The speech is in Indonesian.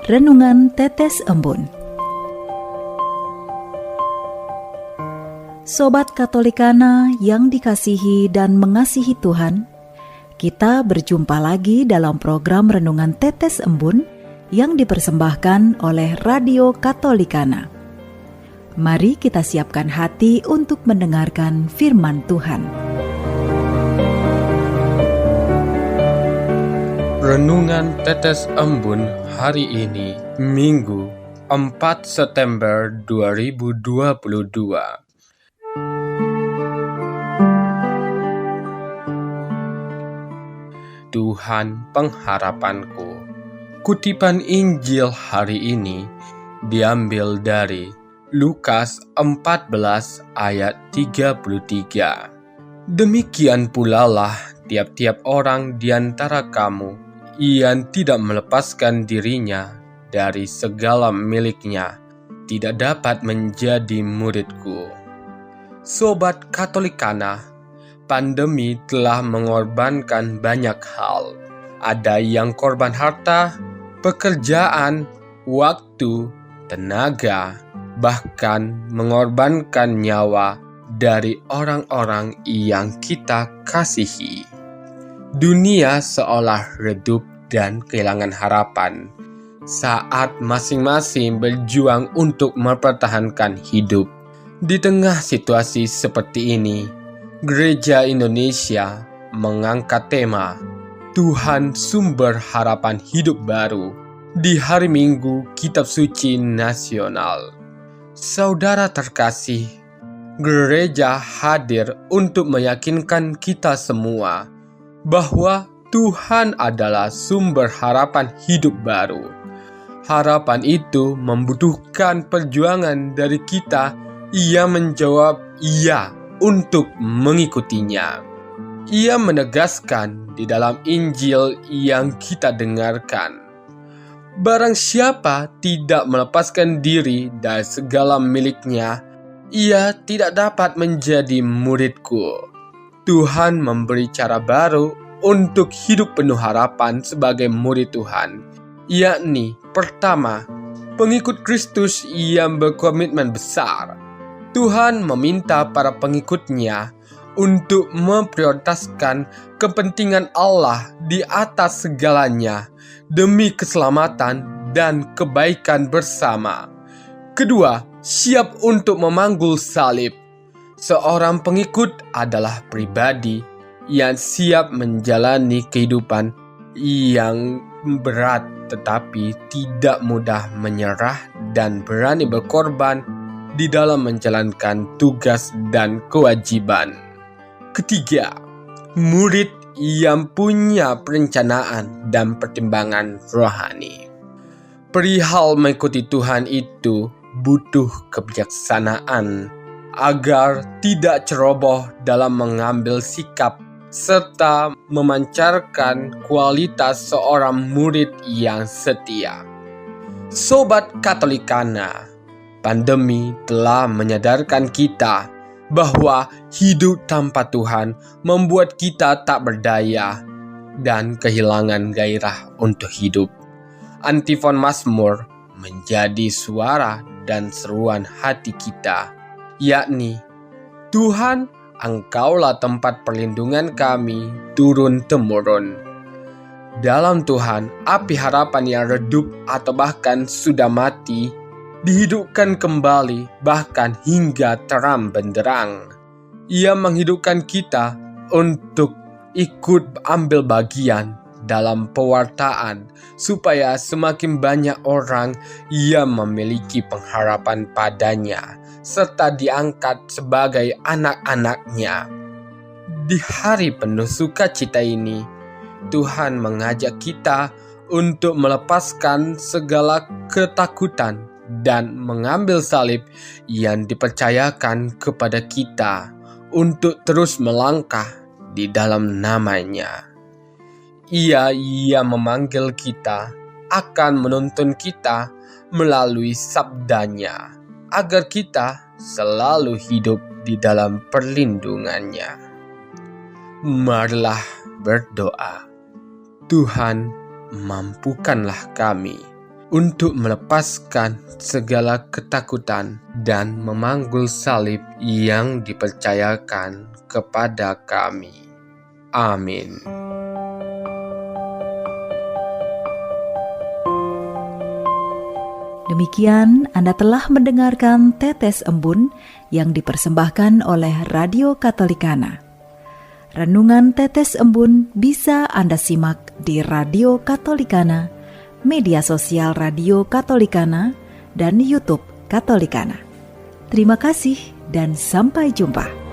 Renungan Tetes Embun. Sobat Katolikana yang dikasihi dan mengasihi Tuhan, kita berjumpa lagi dalam program Renungan Tetes Embun yang dipersembahkan oleh Radio Katolikana. Mari kita siapkan hati untuk mendengarkan firman Tuhan. Renungan Tetes Embun hari ini, Minggu 4 September 2022. Tuhan pengharapanku. Kutipan Injil hari ini diambil dari Lukas 14 ayat 33. Demikian pula lah tiap-tiap orang di antara kamu yang tidak melepaskan dirinya dari segala miliknya tidak dapat menjadi muridku. Sobat Katolikana, pandemi telah mengorbankan banyak hal. Ada yang korban harta, pekerjaan, waktu, tenaga, bahkan mengorbankan nyawa dari orang-orang yang kita kasihi. Dunia seolah redup dan kehilangan harapan saat masing-masing berjuang untuk mempertahankan hidup. Di tengah situasi seperti ini, Gereja Indonesia mengangkat tema Tuhan Sumber Harapan Hidup Baru di Hari Minggu Kitab Suci Nasional. Saudara terkasih, gereja hadir untuk meyakinkan kita semua bahwa Tuhan adalah sumber harapan hidup baru. Harapan itu membutuhkan perjuangan dari kita yang menjawab iya untuk mengikutinya. Ia menegaskan di dalam Injil yang kita dengarkan, barang siapa tidak melepaskan diri dari segala miliknya, ia tidak dapat menjadi muridku. Tuhan memberi cara baru untuk hidup penuh harapan sebagai murid Tuhan, yakni pertama, pengikut Kristus yang berkomitmen besar. Tuhan meminta para pengikutnya untuk memprioritaskan kepentingan Allah di atas segalanya demi keselamatan dan kebaikan bersama. Kedua, siap untuk memanggul salib. Seorang pengikut adalah pribadi yang siap menjalani kehidupan yang berat tetapi tidak mudah menyerah dan berani berkorban di dalam menjalankan tugas dan kewajiban. Ketiga, murid yang punya perencanaan dan pertimbangan rohani. Perihal mengikuti Tuhan itu butuh kebijaksanaan agar tidak ceroboh dalam mengambil sikap serta memancarkan kualitas seorang murid yang setia. Sobat Katolikana, pandemi telah menyadarkan kita bahwa hidup tanpa Tuhan membuat kita tak berdaya dan kehilangan gairah untuk hidup. Antifon Mazmur menjadi suara dan seruan hati kita, yakni Tuhan, Engkaulah tempat perlindungan kami turun-temurun. Dalam Tuhan, api harapan yang redup atau bahkan sudah mati dihidupkan kembali bahkan hingga terang benderang. Ia menghidupkan kita untuk ikut ambil bagian dalam pewartaan supaya semakin banyak orang yang memiliki pengharapan padanya serta diangkat sebagai anak-anaknya. Di hari penuh sukacita ini, Tuhan mengajak kita untuk melepaskan segala ketakutan dan mengambil salib yang dipercayakan kepada kita untuk terus melangkah di dalam namanya. Ia yang memanggil kita akan menuntun kita melalui sabdanya agar kita selalu hidup di dalam perlindungannya. Marilah berdoa. Tuhan, mampukanlah kami untuk melepaskan segala ketakutan dan memanggul salib yang dipercayakan kepada kami. Amin. Demikian Anda telah mendengarkan Tetes Embun yang dipersembahkan oleh Radio Katolikana. Renungan Tetes Embun bisa Anda simak di Radio Katolikana, media sosial Radio Katolikana, dan YouTube Katolikana. Terima kasih dan sampai jumpa.